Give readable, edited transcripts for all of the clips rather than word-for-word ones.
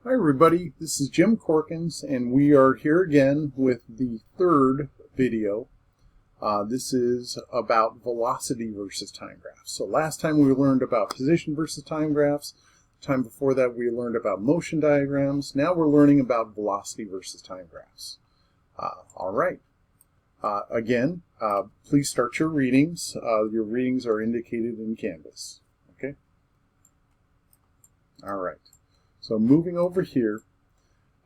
Hi everybody, this is Jim Corkins and we are here again with the third video. This is about velocity versus time graphs. So last time we learned about position versus time graphs. The time before that we learned about motion diagrams. Now we're learning about velocity versus time graphs. Alright, again, please start your readings. Your readings are indicated in Canvas. Okay. Alright. So moving over here,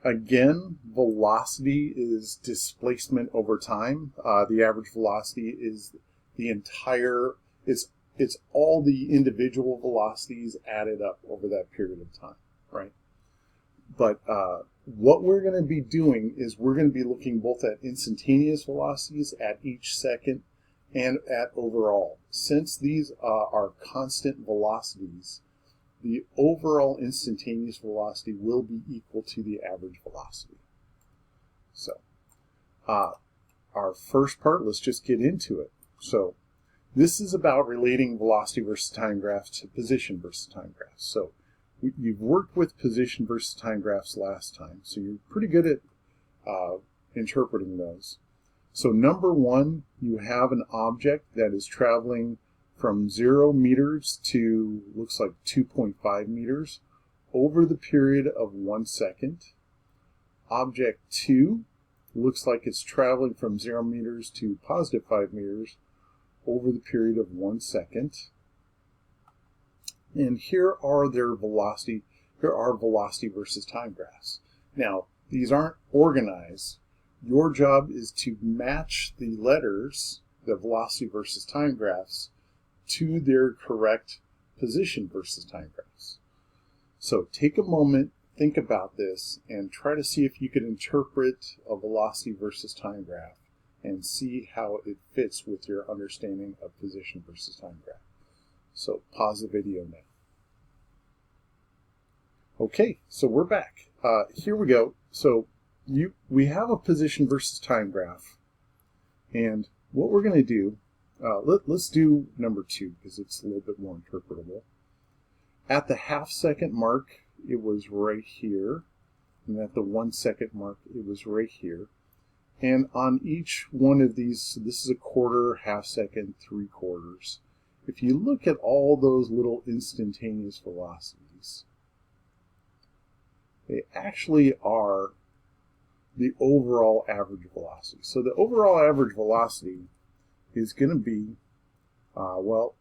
again, velocity is displacement over time. The average velocity is the entire, it's all the individual velocities added up over that period of time, right? But what we're going to be doing is we're going to be looking both at instantaneous velocities at each second and at overall. Since these are constant velocities, the overall instantaneous velocity will be equal to the average velocity. So, our first part, let's just get into it. So, this is about relating velocity versus time graphs to position versus time graphs. So, you've worked with position versus time graphs last time, so you're pretty good at interpreting those. So, number one, you have an object that is traveling from 0 meters to, looks like 2.5 meters over the period of 1 second. Object 2 looks like it's traveling from 0 meters to positive 5 meters over the period of 1 second. And here are their velocity, here are velocity versus time graphs. Now, these aren't organized. Your job is to match the letters, the velocity versus time graphs, to their correct position versus time graphs. So take a moment, think about this, and try to see if you can interpret a velocity versus time graph and see how it fits with your understanding of position versus time graph. So pause the video now. Okay, so we're back. Here we go. So we have a position versus time graph, and what we're going to do, let's do number 2 because it's a little bit more interpretable. At the half-second mark, it was right here, and at the 1 second mark, it was right here. And on each one of these, so this is a quarter, half-second, 3/4. If you look at all those little instantaneous velocities, they actually are the overall average velocity. So the overall average velocity is going to be, well,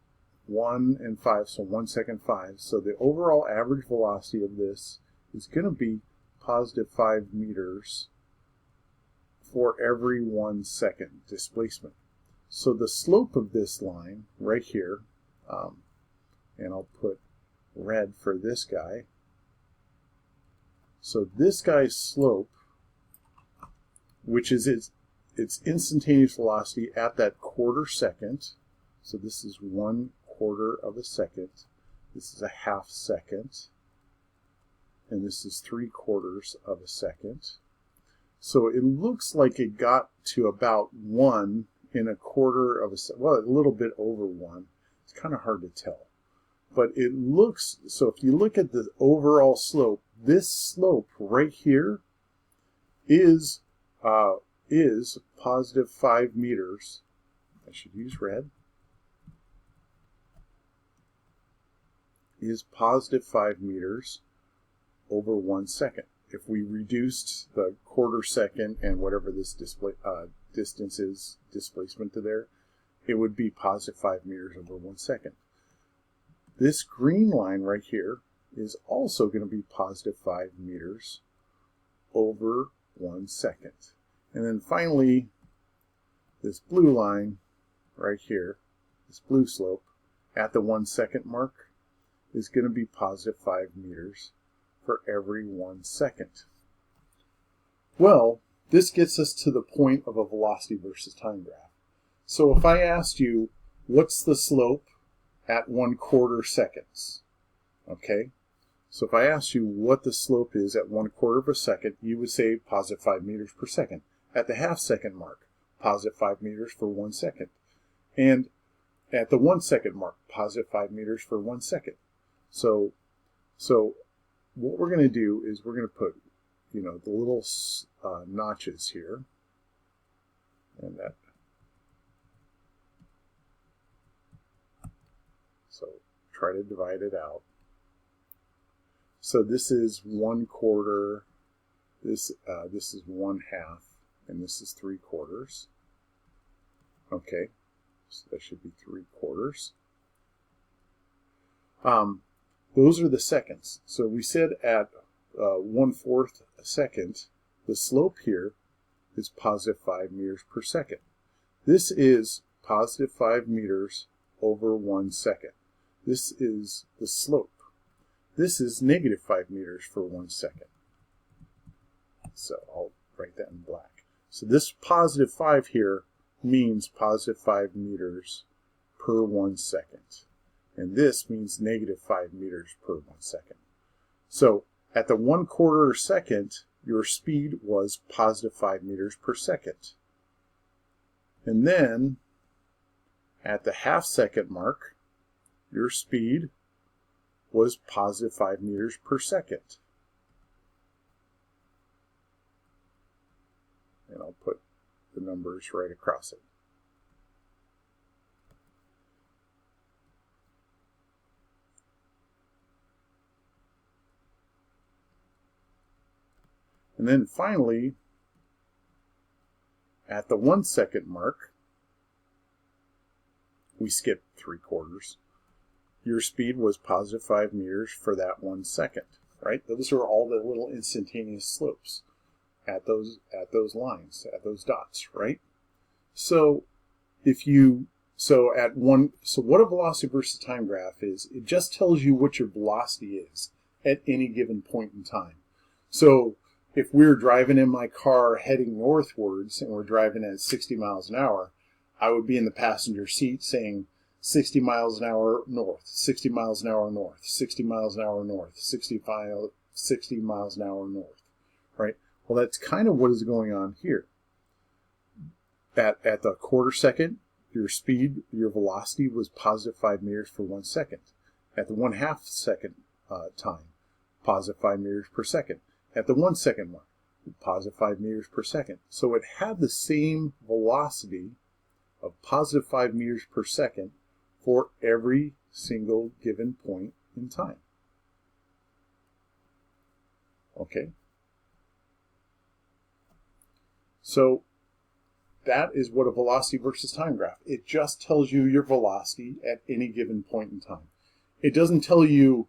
1 and 5, so 1 second 5. So the overall average velocity of this is going to be positive 5 meters for every 1 second displacement. So the slope of this line right here, and I'll put red for this guy. So this guy's slope, which is its instantaneous velocity at that quarter second. So this is 1/4 of a second. This is a half second. And this is 3/4 of a second. So it looks like it got to about 1 in a quarter of a second. Well, a little bit over 1. It's kind of hard to tell. But it looks, so if you look at the overall slope, this slope right here is positive 5 meters. I should use red. Is positive 5 meters over 1 second. If we reduced the quarter second and whatever this distance is, displacement to there, it would be positive 5 meters over 1 second. This green line right here is also going to be positive 5 meters over 1 second. And then finally, this blue line right here, this blue slope, at the 1 second mark is going to be positive 5 meters for every 1 second. Well, this gets us to the point of a velocity versus time graph. So if I asked you, what's the slope at 1/4 seconds? Okay, so if I asked you what the slope is at 1/4 of a second, you would say positive 5 meters per second. At the half-second mark, positive 5 meters for 1 second. And at the 1 second mark, positive 5 meters for 1 second. So what we're going to do is we're going to put, the little notches here, and that. So try to divide it out. So this is 1/4. This is 1/2, and this is 3/4. Okay, so that should be 3/4. Those are the seconds. So we said at 1/4 a second, the slope here is positive 5 meters per second. This is positive 5 meters over 1 second. This is the slope. This is negative 5 meters for 1 second. So I'll write that in black. So this positive 5 here means positive 5 meters per 1 second. And this means negative 5 meters per 1 second. So at the 1/4 second, your speed was positive 5 meters per second. And then at the 1/2 second mark, your speed was positive 5 meters per second. And I'll put the numbers right across it. And then finally, at the 1 second mark, we skipped 3/4. Your speed was positive 5 meters for that 1 second, right? Those are all the little instantaneous slopes at those lines, at those dots, right? So what a velocity versus time graph is, it just tells you what your velocity is at any given point in time. So if we're driving in my car heading northwards and we're driving at 60 miles an hour, I would be in the passenger seat saying 60 miles an hour north, 60 miles an hour north, 60 miles an hour north, 60 miles an hour north, right? Well, that's kind of what is going on here. At the 1/4 second, your speed, your velocity was positive 5 meters for 1 second. At the 1/2 second time, positive 5 meters per second. At the 1 second mark, positive 5 meters per second. So it had the same velocity of positive 5 meters per second for every single given point in time. Okay? So that is what a velocity versus time graph. It just tells you your velocity at any given point in time. It doesn't tell you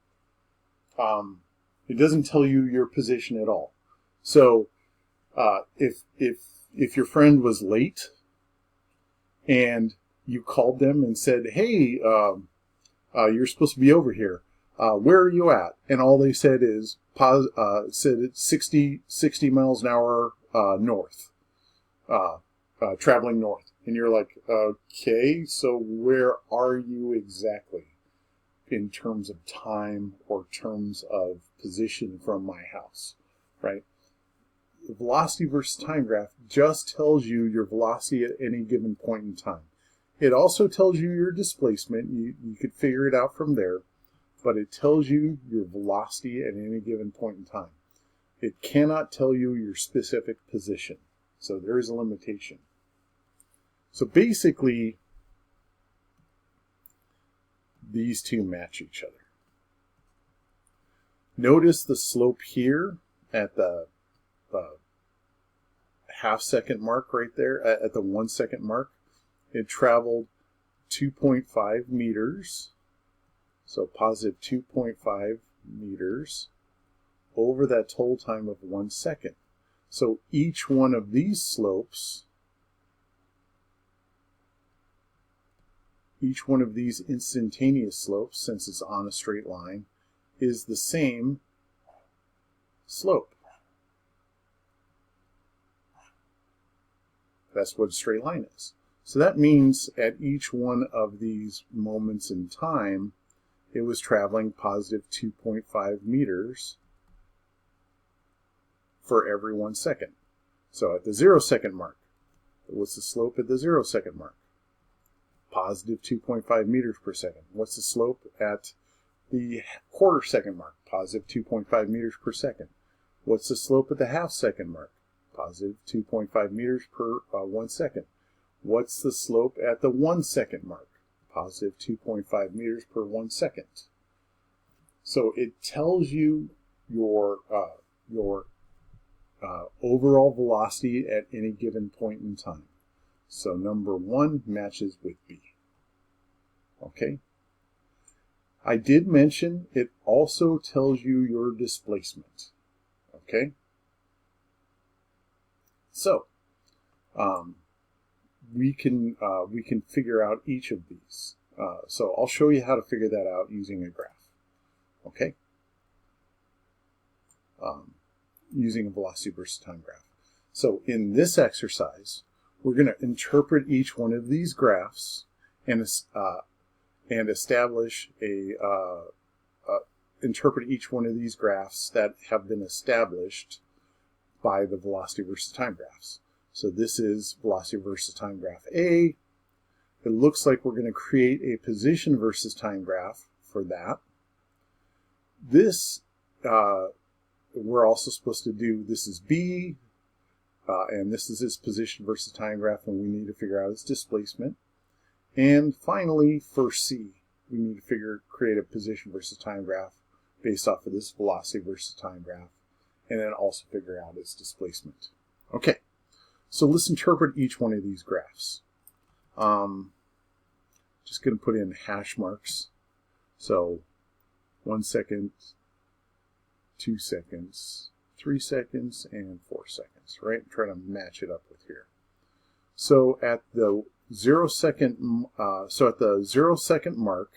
your position at all. So if your friend was late and you called them and said, "Hey, you're supposed to be over here. Where are you at?" And all they said is said it's 60 miles an hour north, traveling north. And you're like, okay, so where are you exactly in terms of time or terms of position from my house, right? The velocity versus time graph just tells you your velocity at any given point in time. It also tells you your displacement. You could figure it out from there, but it tells you your velocity at any given point in time. It cannot tell you your specific position, so there is a limitation. So basically, these two match each other. Notice the slope here at the 1/2 second mark right there, at the 1 second mark. It traveled 2.5 meters, so positive 2.5 meters over that total time of 1 second. So each one of these slopes, each one of these instantaneous slopes, since it's on a straight line, is the same slope. That's what a straight line is. So that means at each one of these moments in time, it was traveling positive 2.5 meters for every 1 second. So at the 0 second mark, what's the slope at the 0 second mark? Positive 2.5 meters per second. What's the slope at the quarter second mark? Positive 2.5 meters per second. What's the slope at the half second mark? Positive 2.5 meters per 1 second. What's the slope at the 1 second mark? Positive 2.5 meters per 1 second. So it tells you your overall velocity at any given point in time. So number 1 matches with B. Okay. I did mention it also tells you your displacement. Okay. So we can figure out each of these. So I'll show you how to figure that out using a graph. Okay. Using a velocity versus time graph. So in this exercise, we're going to interpret each one of these graphs and establish interpret each one of these graphs that have been established by the velocity versus time graphs. So this is velocity versus time graph A. It looks like we're going to create a position versus time graph for that. This we're also supposed to do, this is B, and this is its position versus time graph, and we need to figure out its displacement. And finally, for C, we need to create a position versus time graph based off of this velocity versus time graph, and then also figure out its displacement. Okay, so let's interpret each one of these graphs. Just going to put in hash marks. So 1 second, 2 seconds, 3 seconds, and 4 seconds, right? I'm trying to match it up with here. So at the 0 second mark,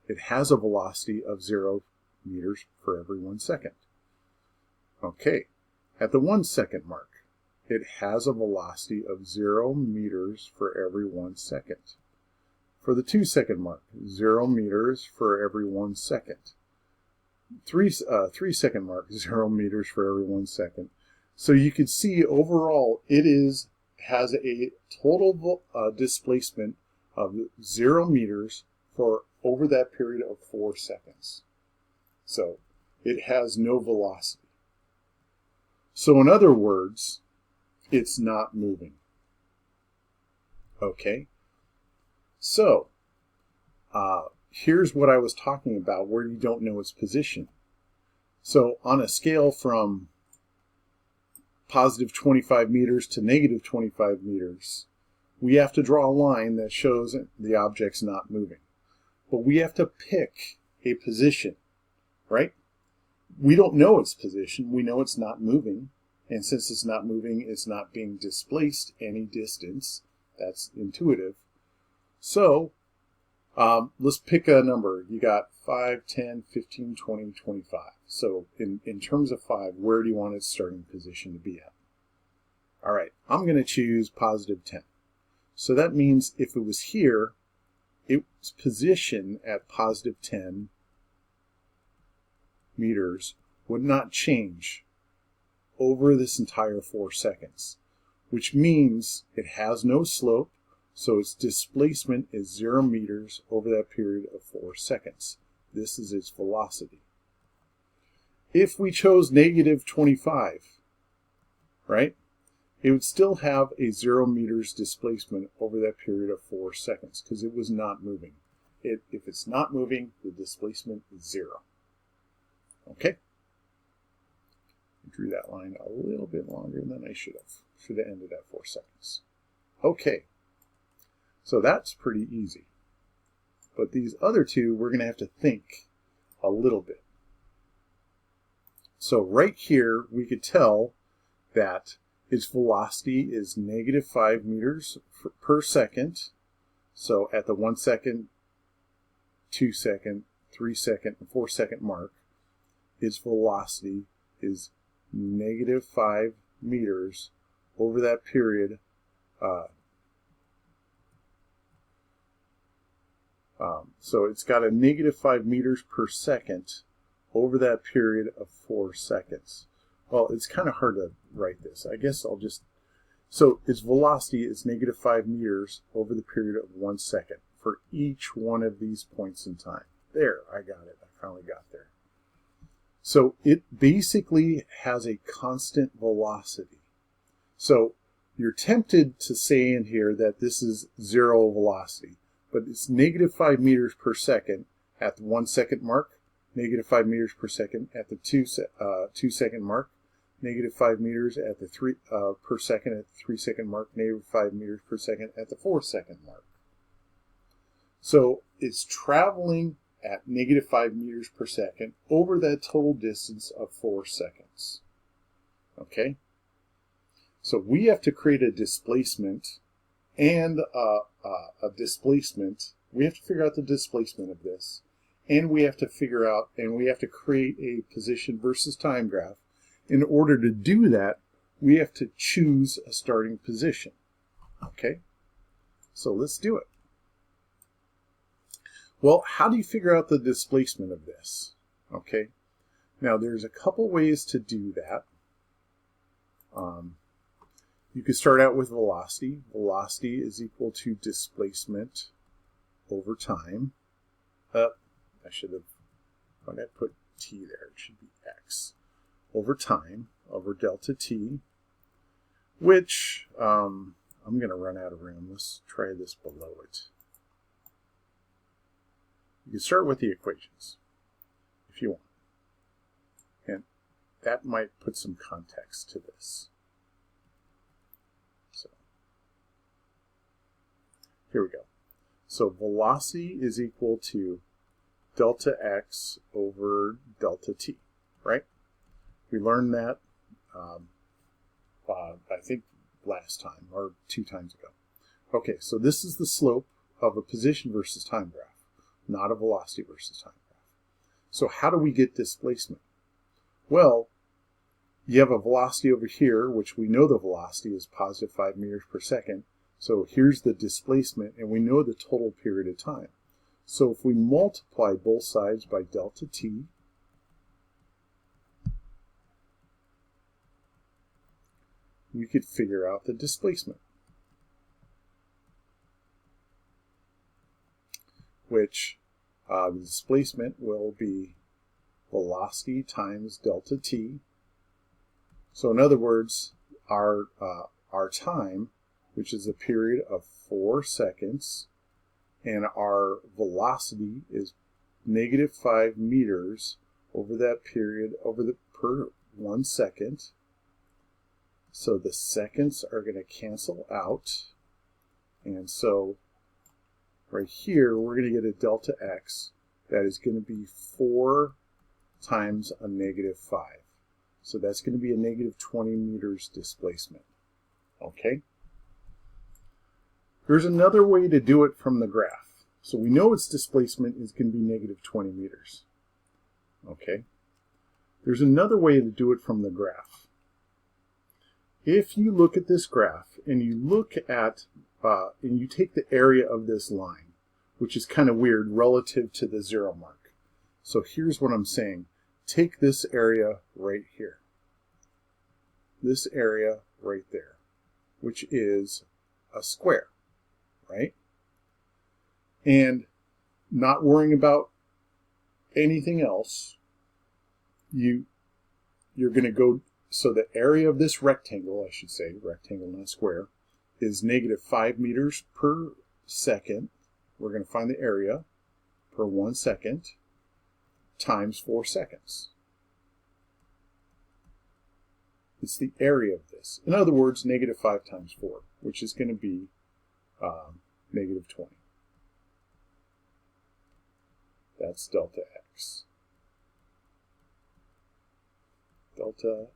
it has a velocity of 0 meters for every 1 second. Okay, at the 1 second mark, it has a velocity of 0 meters for every 1 second. For the 2 second mark, 0 meters for every 1 second. 3 second mark, 0 meters for every 1 second. So you can see overall it has a total displacement of 0 meters for over that period of 4 seconds. So it has no velocity. So in other words, it's not moving. Okay? So here's what I was talking about where you don't know its position. So on a scale from positive 25 meters to negative 25 meters, we have to draw a line that shows the object's not moving. But we have to pick a position, right? We don't know its position. We know it's not moving. And since it's not moving, it's not being displaced any distance. That's intuitive. So let's pick a number. You got 5, 10, 15, 20, 25. So in terms of 5, where do you want its starting position to be at? All right, I'm going to choose positive 10. So that means if it was here, its position at positive 10 meters would not change over this entire 4 seconds, which means it has no slope, so its displacement is 0 meters over that period of 4 seconds. This is its velocity. If we chose negative 25, right, it would still have a 0 meters displacement over that period of 4 seconds because it was not moving. If it's not moving, the displacement is 0. Okay? I drew that line a little bit longer than I should have. Should have ended at 4 seconds. Okay. So that's pretty easy. But these other two, we're going to have to think a little bit. So right here, we could tell that its velocity is negative 5 meters per second. So at the 1 second, 2 second, 3 second, and 4 second mark, its velocity is negative 5 meters over that period. So it's got a negative 5 meters per second over that period of 4 seconds. Well, it's kind of hard to write this. I guess I'll just... So its velocity is negative 5 meters over the period of 1 second for each one of these points in time. There, I got it. I finally got there. So it basically has a constant velocity. So you're tempted to say in here that this is zero velocity, but it's negative 5 meters per second at the 1 second mark, negative 5 meters per second at the 2 second mark, negative 5 meters at the 3 per second at the 3 second mark, negative 5 meters per second at the 4 second mark. So it's traveling at negative 5 meters per second over that total distance of 4 seconds. Okay? So we have to create a displacement and a displacement. We have to figure out the displacement of this. And we have to figure out, and we have to create a position versus time graph. In order to do that, we have to choose a starting position. Okay? So let's do it. Well, how do you figure out the displacement of this? Okay, now there's a couple ways to do that. You could start out with velocity. Velocity is equal to displacement over time. I should have, why did I put t there? It should be x. Over time, over delta t, which I'm going to run out of room. Let's try this below it. You can start with the equations if you want. And that might put some context to this. So here we go. So velocity is equal to delta x over delta t, right? We learned that, I think, last time or 2 times ago. Okay, so this is the slope of a position versus time graph, not a velocity versus time graph. So how do we get displacement? Well, you have a velocity over here, which we know the velocity is positive 5 meters per second. So here's the displacement, and we know the total period of time. So if we multiply both sides by delta t, we could figure out the displacement, which the displacement will be velocity times delta t. So in other words, our time, which is a period of 4 seconds, and our velocity is negative 5 meters over that period, per 1 second. So the seconds are going to cancel out, and so right here we're going to get a delta x that is going to be 4 times a negative 5. So that's going to be a negative 20 meters displacement. Okay? There's another way to do it from the graph. So we know its displacement is going to be negative 20 meters. Okay? There's another way to do it from the graph. If you look at this graph and you look at, and you take the area of this line, which is kind of weird relative to the 0 mark. So here's what I'm saying. Take this area right here. This area right there, which is a square, right? And not worrying about anything else, you're going to go, so the area of this rectangle, I should say, rectangle not square, is negative 5 meters per second. We're going to find the area per 1 second times 4 seconds. It's the area of this. In other words, negative 5 times 4, which is going to be negative 20. That's delta x. Delta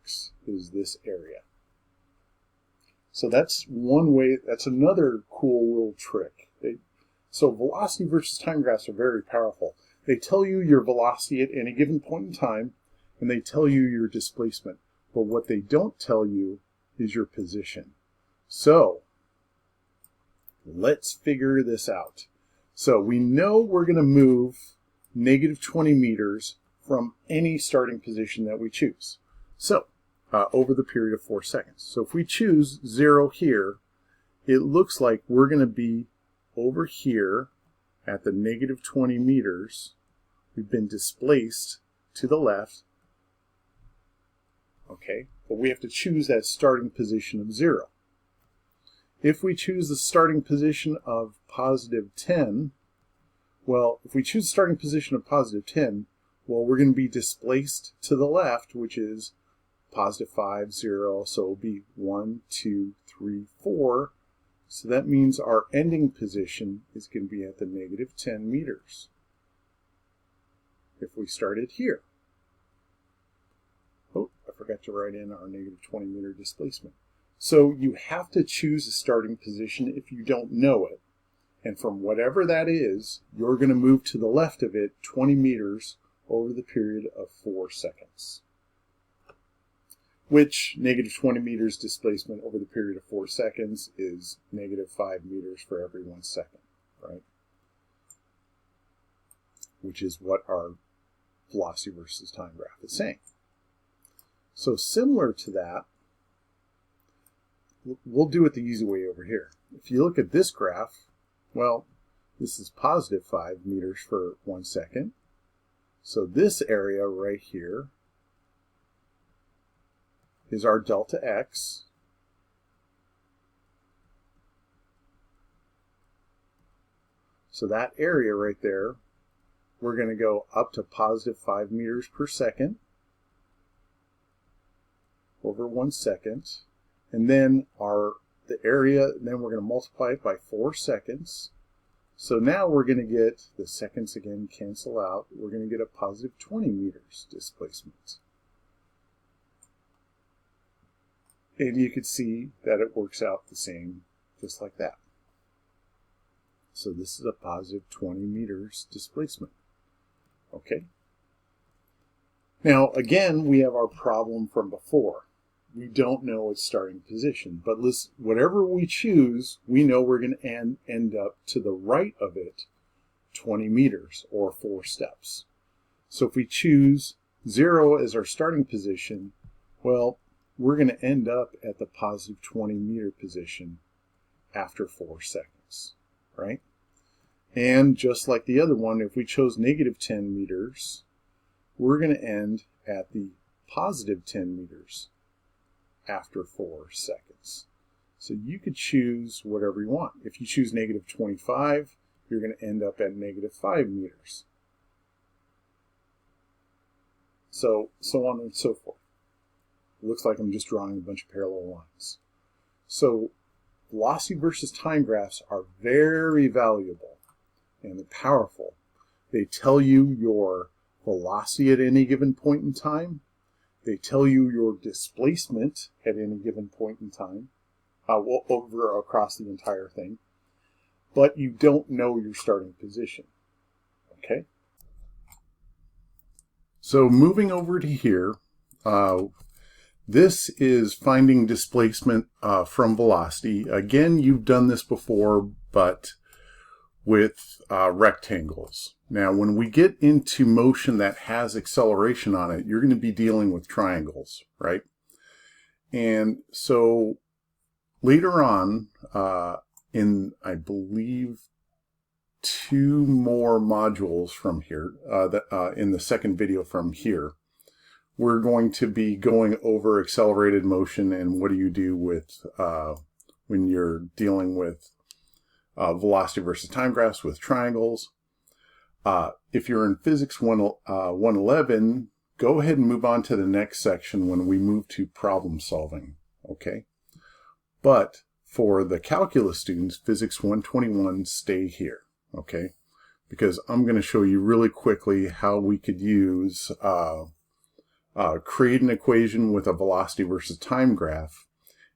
x is this area. So that's one way, that's another cool little trick. So velocity versus time graphs are very powerful. They tell you your velocity at any given point in time, and they tell you your displacement. But what they don't tell you is your position. So let's figure this out. So we know we're going to move negative 20 meters from any starting position that we choose. So over the period of 4 seconds. So if we choose 0 here, it looks like we're going to be over here at the negative 20 meters We've been displaced to the left. Okay, but we have to choose that starting position of 0. If we choose the starting position of positive 10, well, if we choose the starting position of positive 10, well, we're going to be displaced to the left, which is positive 5, 0, so it'll be 1, 2, 3, 4. So that means our ending position is going to be at the negative 10 meters if we started here. Oh, I forgot to write in our negative 20 meter displacement. So you have to choose a starting position if you don't know it. And from whatever that is, you're going to move to the left of it 20 meters over the period of 4 seconds. Which negative 20 meters displacement over the period of 4 seconds is negative 5 meters for every 1 second, right? Which is what our velocity versus time graph is saying. So similar to that, we'll do it the easy way over here. If you look at this graph, well, this is positive 5 meters for 1 second. So this area right here is our delta x. So that area right there, we're going to go up to positive 5 meters per second over 1 second. And then the area, then we're going to multiply it by 4 seconds. So now we're going to get, the seconds again cancel out, we're going to get a positive 20 meters displacement. And you can see that it works out the same, just like that. So this is a positive 20 meters displacement. Okay. Now, again, we have our problem from before. We don't know its starting position, but whatever we choose, we know we're going to end up to the right of it 20 meters or 4 steps. So if we choose 0 as our starting position, well, we're going to end up at the positive 20 meter position after 4 seconds, right? And just like the other one, if we chose negative 10 meters, we're going to end at the positive 10 meters after 4 seconds. So you could choose whatever you want. If you choose negative 25, you're going to end up at negative 5 meters. So on and so forth. It looks like I'm just drawing a bunch of parallel lines. So velocity versus time graphs are very valuable and powerful. They tell you your velocity at any given point in time. They tell you your displacement at any given point in time, across the entire thing. But you don't know your starting position. Okay? So moving over to here, this is finding displacement from velocity. Again, you've done this before, but with rectangles. Now, when we get into motion that has acceleration on it, you're going to be dealing with triangles, right? And so later on, in, I believe, 2 more modules from here, in the second video from here, we're going to be going over accelerated motion and what do you do with when you're dealing with velocity versus time graphs with triangles. If you're in Physics 111, go ahead and move on to the next section when we move to problem solving, okay? But for the calculus students, Physics 121, stay here, okay? Because I'm going to show you really quickly how we could use, create an equation with a velocity versus time graph,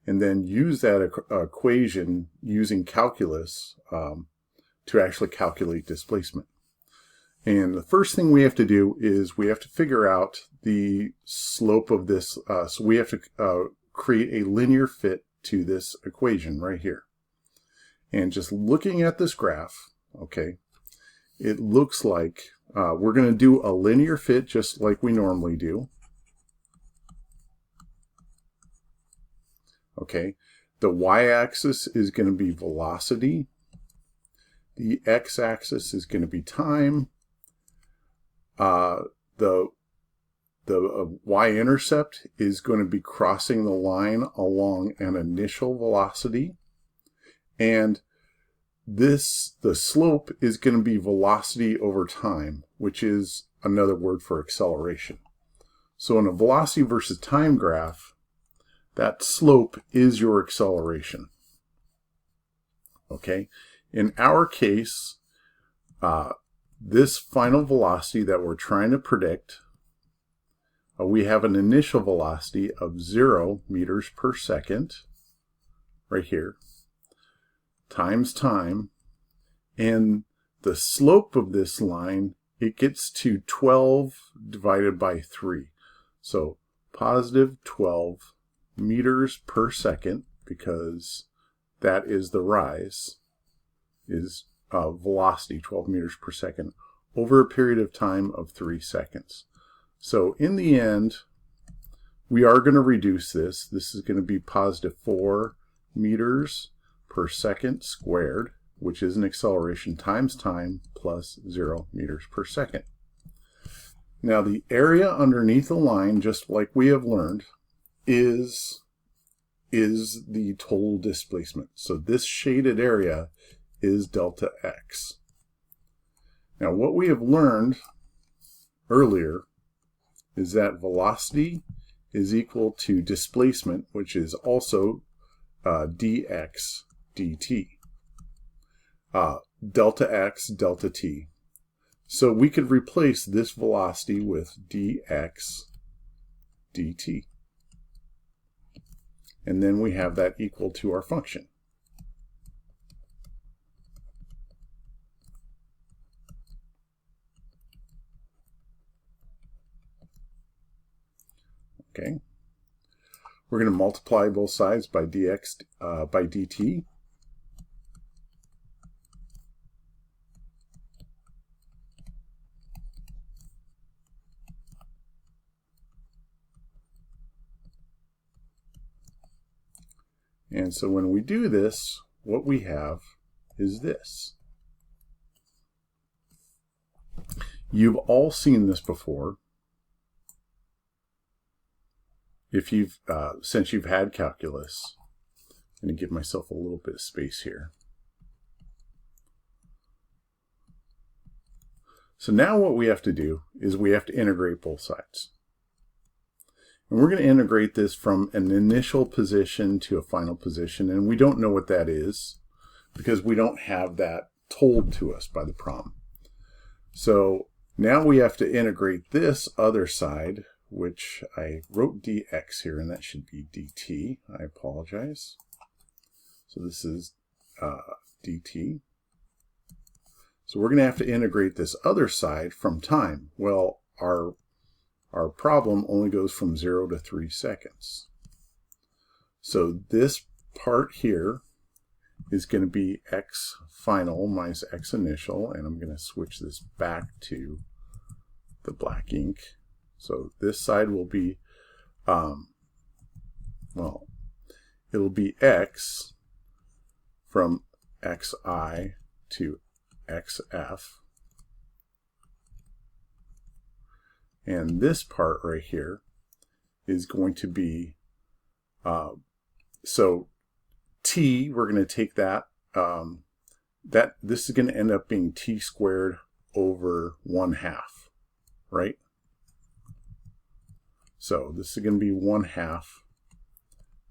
and then use that equation using calculus to actually calculate displacement. And the first thing we have to do is we have to figure out the slope of this. So we have to create a linear fit to this equation right here. And just looking at this graph, okay, it looks like we're going to do a linear fit just like we normally do. Okay, the y-axis is going to be velocity. The x-axis is going to be time. the y-intercept is going to be crossing the line along an initial velocity, and the slope is going to be velocity over time, which is another word for acceleration. So in a velocity versus time graph, that slope is your acceleration. Okay? In our case, this final velocity that we're trying to predict, we have an initial velocity of 0 meters per second, right here, times time, and the slope of this line, it gets to 12 divided by 3. So positive 12 meters per second, because that is the rise, is velocity, 12 meters per second, over a period of time of 3 seconds. So in the end, we are going to reduce this. This is going to be positive 4 meters per second squared, which is an acceleration times time plus 0 meters per second. Now the area underneath the line, just like we have learned, is the total displacement. So this shaded area is delta x. Now what we have learned earlier is that velocity is equal to displacement, which is also dx dt. Delta x, delta t. So we could replace this velocity with dx dt. And then we have that equal to our function. Okay. We're going to multiply both sides by dx by dt. And so when we do this, what we have is this. You've all seen this before. If you've, since you've had calculus, I'm going to give myself a little bit of space here. So now what we have to do is we have to integrate both sides. And we're going to integrate this from an initial position to a final position, and we don't know what that is because we don't have that told to us by the problem. So now we have to integrate this other side, which I wrote dx here, and that should be dt. I apologize. So this is dt. So we're going to have to integrate this other side from time. Well, our problem only goes from 0 to 3 seconds. So this part here is going to be x final minus x initial, and I'm going to switch this back to the black ink. So this side will be, well, it'll be x from xi to xf. And this part right here is going to be, so t, we're going to take that, this is going to end up being t squared over 1/2, right? So this is going to be 1/2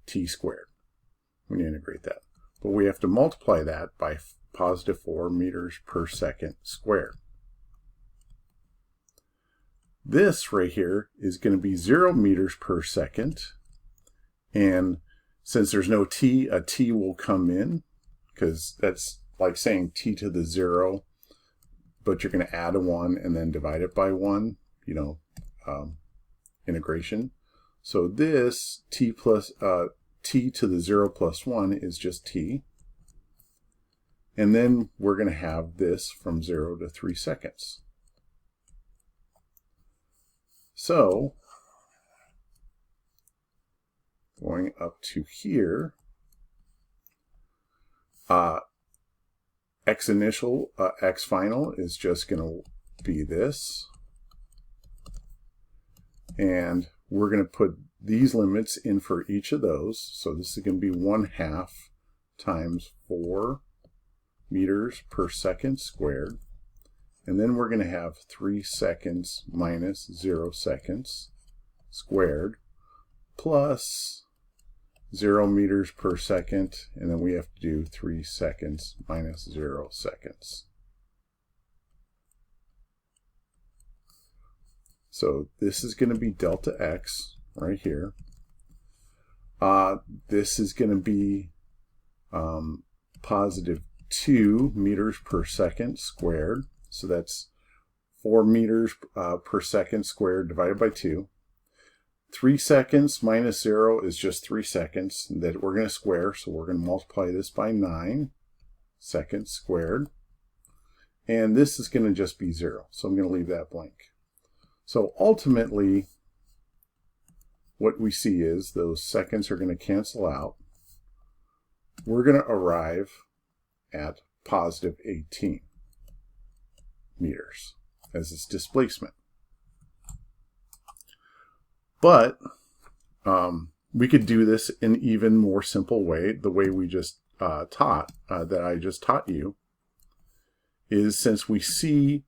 t squared when you integrate that. But we have to multiply that by positive 4 meters per second squared. This right here is going to be 0 meters per second. And since there's no t, a t will come in, because that's like saying t to the 0, but you're going to add a 1 and then divide it by 1, you know, integration. So this t plus t to the 0 plus 1 is just t. And then we're going to have this from 0 to 3 seconds. So going up to here, x initial, x final is just going to be this. And we're going to put these limits in for each of those. So this is going to be 1/2 times 4 meters per second squared. And then we're going to have 3 seconds minus 0 seconds squared plus 0 meters per second. And then we have to do 3 seconds minus 0 seconds. So this is going to be delta x right here. This is going to be positive 2 meters per second squared. So that's 4 meters per second squared divided by 2. 3 seconds minus 0 is just 3 seconds that we're going to square. So we're going to multiply this by 9 seconds squared. And this is going to just be 0. So I'm going to leave that blank. So ultimately, what we see is those seconds are going to cancel out. We're going to arrive at positive 18 meters as its displacement. But we could do this in an even more simple way. The way we just that I just taught you, is since we see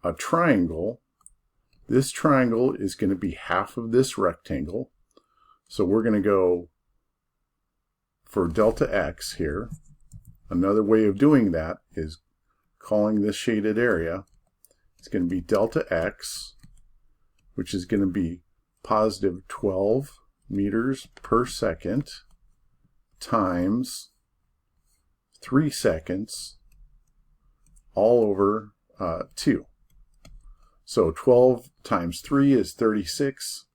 a triangle, this triangle is going to be half of this rectangle. So we're going to go for delta x here. Another way of doing that is calling this shaded area. It's going to be delta x, which is going to be positive 12 meters per second times 3 seconds all over 2. So 12 times 3 is 36.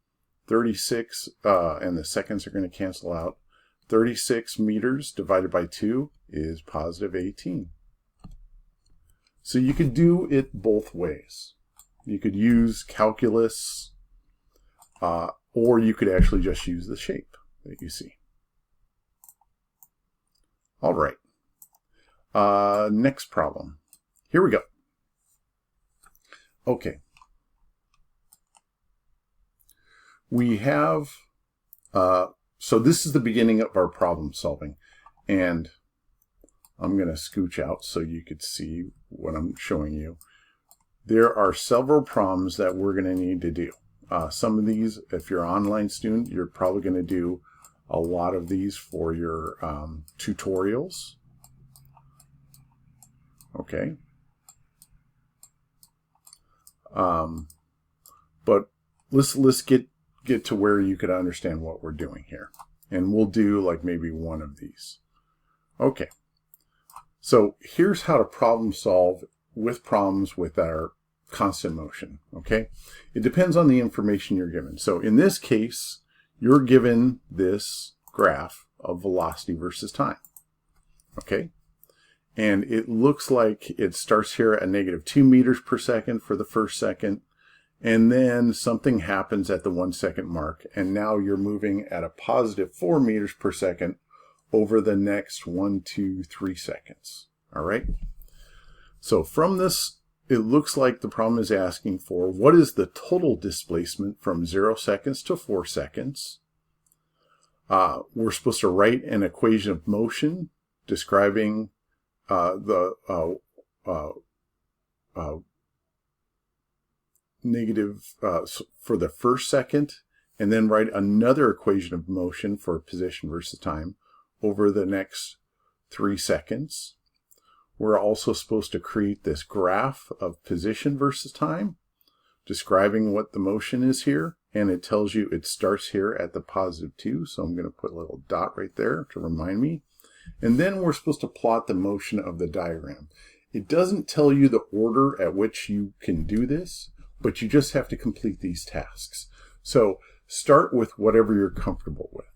36, and the seconds are going to cancel out. 36 meters divided by 2 is positive 18. So you could do it both ways. You could use calculus, or you could actually just use the shape that you see. All right. Next problem. Here we go. Okay. We have, so this is the beginning of our problem solving. And I'm going to scooch out so you could see what I'm showing you. There are several problems that we're going to need to do. Some of these, if you're an online student, you're probably going to do a lot of these for your tutorials. Okay. But let's get to where you could understand what we're doing here. And we'll do like maybe one of these. Okay. So here's how to problem solve with problems with our constant motion. Okay. It depends on the information you're given. So in this case, you're given this graph of velocity versus time. Okay. And it looks like it starts here at negative 2 meters per second for the first second. And then something happens at the 1 second mark. And now you're moving at a positive 4 meters per second over the next 1, 2, 3 seconds. All right. So from this, it looks like the problem is asking for what is the total displacement from 0 seconds to 4 seconds. We're supposed to write an equation of motion describing negative for the first second, and then write another equation of motion for position versus time over the next 3 seconds. We're also supposed to create this graph of position versus time, describing what the motion is here, and it tells you it starts here at the positive 2, so I'm going to put a little dot right there to remind me. And then we're supposed to plot the motion of the diagram. It doesn't tell you the order at which you can do this, but you just have to complete these tasks. So start with whatever you're comfortable with,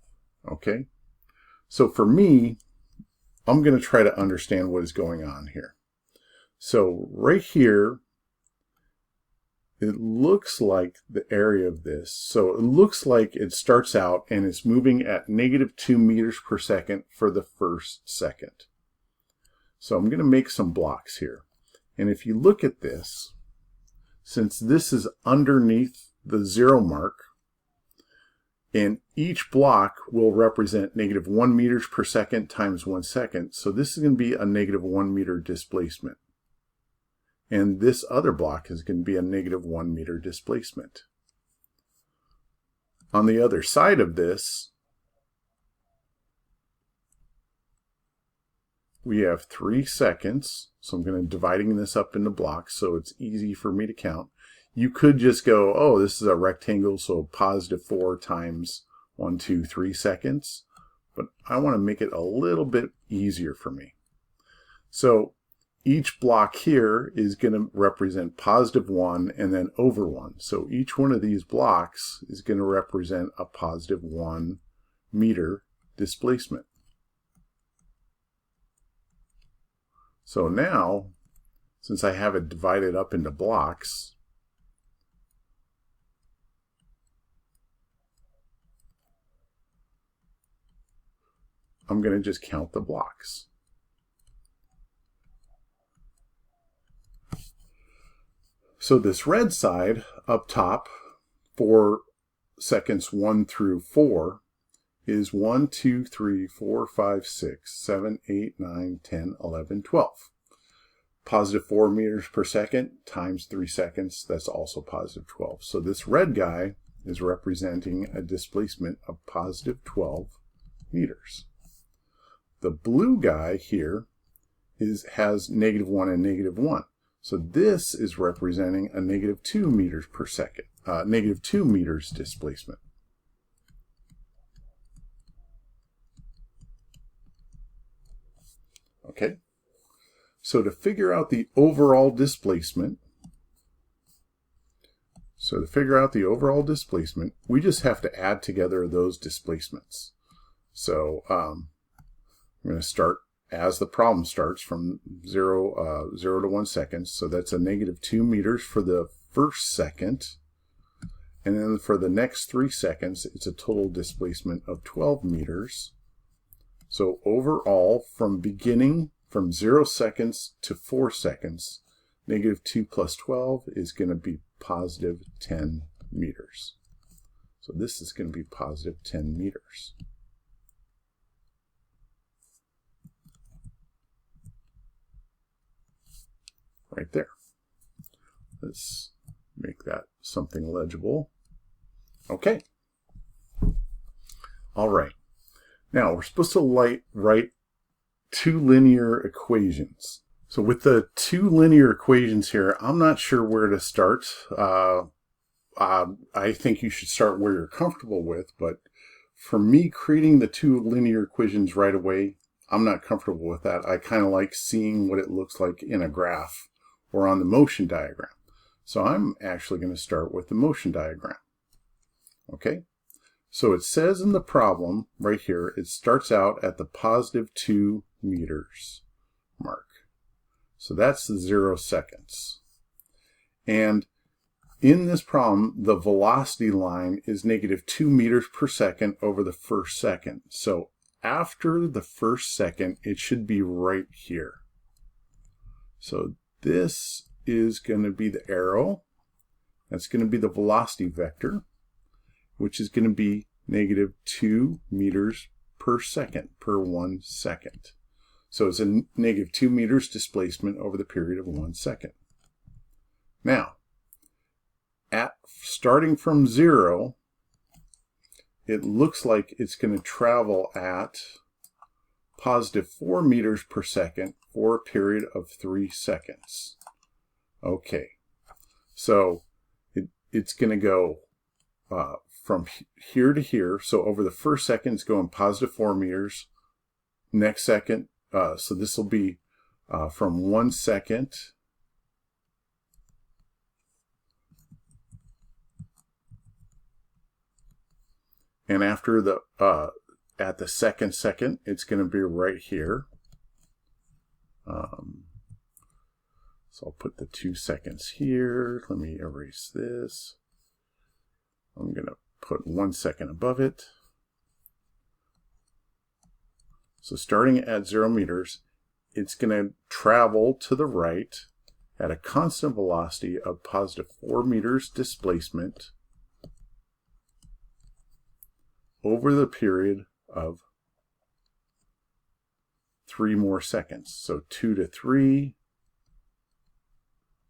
okay? So for me, I'm going to try to understand what is going on here. So right here, it looks like the area of this. So it looks like it starts out and it's moving at negative 2 meters per second for the first second. So I'm going to make some blocks here. And if you look at this, since this is underneath the 0 mark, and each block will represent -1 meters per second times 1 second. So this is going to be a -1 meter displacement. And this other block is going to be a -1 meter displacement. On the other side of this, we have 3 seconds. So I'm going to dividing this up into blocks so it's easy for me to count. You could just go, oh, this is a rectangle, so +4 times 1, 2, 3 seconds. But I want to make it a little bit easier for me. So each block here is going to represent +1 and then over 1. So each one of these blocks is going to represent a +1 meter displacement. So now, since I have it divided up into blocks, I'm going to just count the blocks. So this red side up top for seconds 1 through 4 is 1, 2, 3, 4, 5, 6, 7, 8, 9, 10, 11, 12. +4 meters per second times 3 seconds, that's also +12. So this red guy is representing a displacement of +12 meters. The blue guy here has -1 and -1. So this is representing a -2 meters per second, -2 meters displacement. Okay, so to figure out the overall displacement, we just have to add together those displacements. So I'm going to start as the problem starts from 0 to 1 second. So that's a -2 meters for the first second. And then for the next 3 seconds, it's a total displacement of 12 meters. So overall, from 0 seconds to 4 seconds, -2 plus 12 is going to be +10 meters. So this is going to be +10 meters. Right there. Let's make that something legible. Okay. All right. Now we're supposed to write 2 linear equations. So with the 2 linear equations here, I'm not sure where to start. I think you should start where you're comfortable with, but for me, creating the 2 linear equations right away, I'm not comfortable with that. I kind of like seeing what it looks like in a graph or on the motion diagram. So I'm actually going to start with the motion diagram. Okay, so it says in the problem right here, it starts out at the +2 meters mark. So that's the 0 seconds. And in this problem, the velocity line is -2 meters per second over the first second. So after the first second, it should be right here. So this is going to be the arrow. That's going to be the velocity vector, which is going to be -2 meters per second per 1 second. So it's a -2 meters displacement over the period of 1 second. Now, starting from 0, it looks like it's going to travel at +4 meters per second for a period of 3 seconds. Okay, so it's going to go from here to here. So over the first second, it's going +4 meters. Next second, so this will be from 1 second and after the at the second, it's going to be right here. So I'll put the 2 seconds here. Let me erase this. I'm going to put 1 second above it. So starting at 0 meters, it's going to travel to the right at a constant velocity of +4 meters displacement over the period of 3 more seconds. So 2 to 3,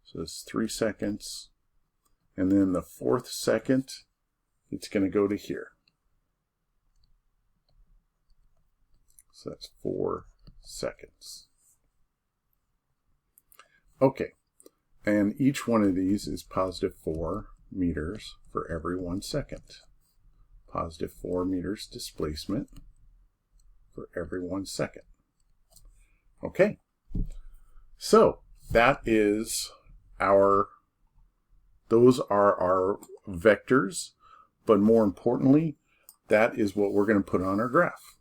so it's 3 seconds. And then the 4th second, it's going to go to here. So that's 4 seconds. Okay, and each one of these is positive 4 meters for every 1 second. Positive 4 meters displacement for every 1 second. Okay, so that is those are our vectors, but more importantly, that is what we're going to put on our graph.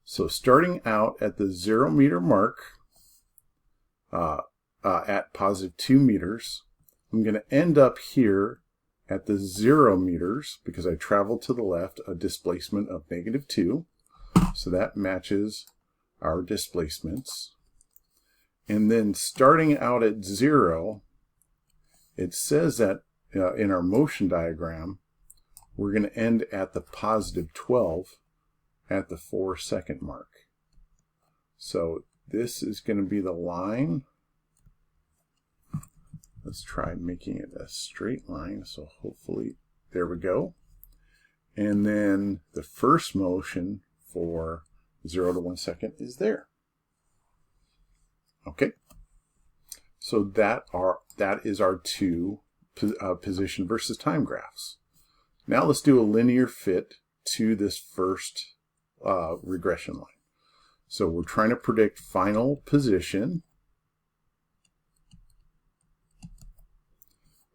So starting out at the 0 meter mark, at positive 2 meters, I'm going to end up here at the 0 meters because I traveled to the left a displacement of -2. So that matches our displacements. And then starting out at 0, it says that in our motion diagram, we're going to end at the positive 12 at the 4 second mark. So this is going to be the line. Let's try making it a straight line. So hopefully, there we go. And then the first motion for 0 to 1 second is there. Okay. So that is our two position versus time graphs. Now let's do a linear fit to this first regression line. So we're trying to predict final position.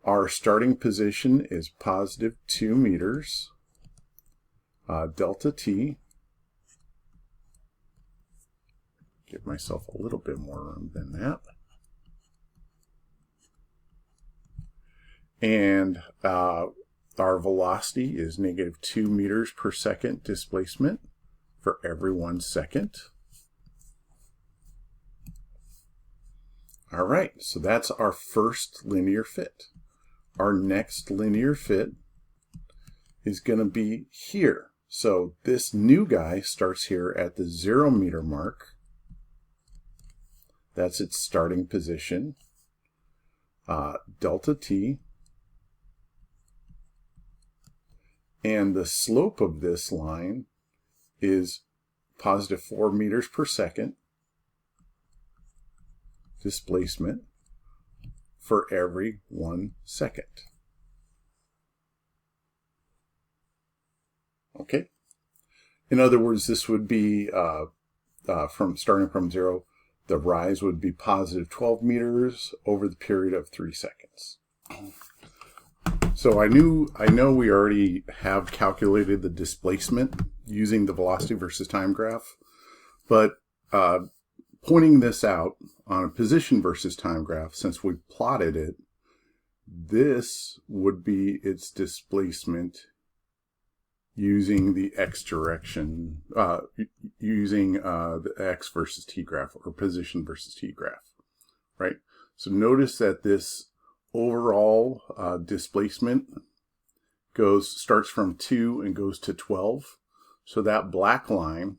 Our starting position is positive 2 meters, delta t. Give myself a little bit more room than that. And our velocity is -2 meters per second displacement for every 1 second. All right, so that's our first linear fit. Our next linear fit is going to be here. So this new guy starts here at the 0 meter mark. That's its starting position. Delta t. And the slope of this line is positive 4 meters per second displacement for every 1 second. Okay. In other words, this would be starting from 0, the rise would be positive 12 meters over the period of 3 seconds. So I know we already have calculated the displacement using the velocity versus time graph, but pointing this out on a position versus time graph, since we plotted it, this would be its displacement using the x direction, using the x versus t graph, or position versus t graph, right? So notice that this overall displacement starts from 2 and goes to 12. So that black line,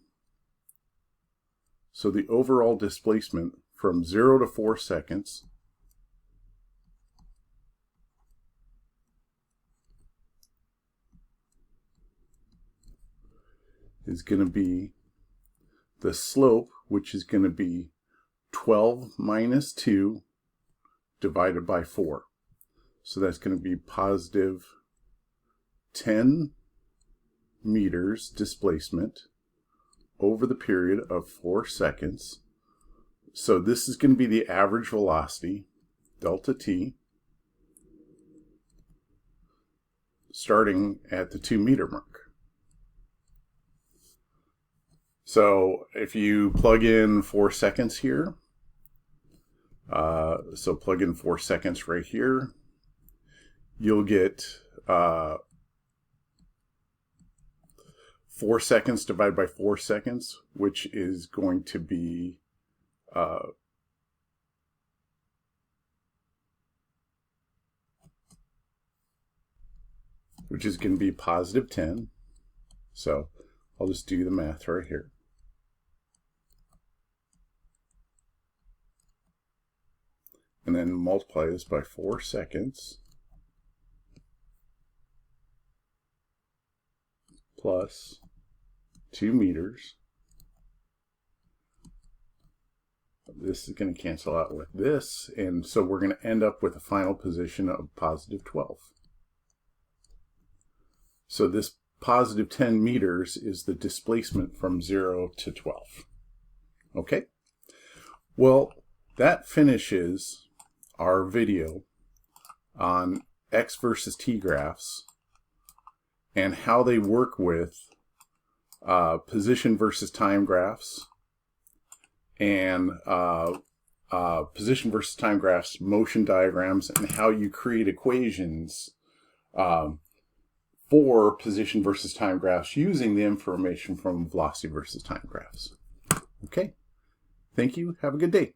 so the overall displacement from 0 to 4 seconds is going to be the slope, which is going to be 12 minus 2 divided by 4. So that's going to be positive 10 meters displacement over the period of 4 seconds. So this is going to be the average velocity, delta t, starting at the 2 meter mark. So if you plug in 4 seconds here, so plug in 4 seconds right here, you'll get 4 seconds divided by 4 seconds, which is going to be positive 10. So I'll just do the math right here. And then multiply this by 4 seconds plus 2 meters. This is going to cancel out with this, and so we're going to end up with a final position of positive 12. So this positive 10 meters is the displacement from 0 to 12. Okay? Well, that finishes our video on X versus T graphs and how they work with position versus time graphs and position versus time graphs, motion diagrams, and how you create equations for position versus time graphs using the information from velocity versus time graphs. Okay, thank you. Have a good day.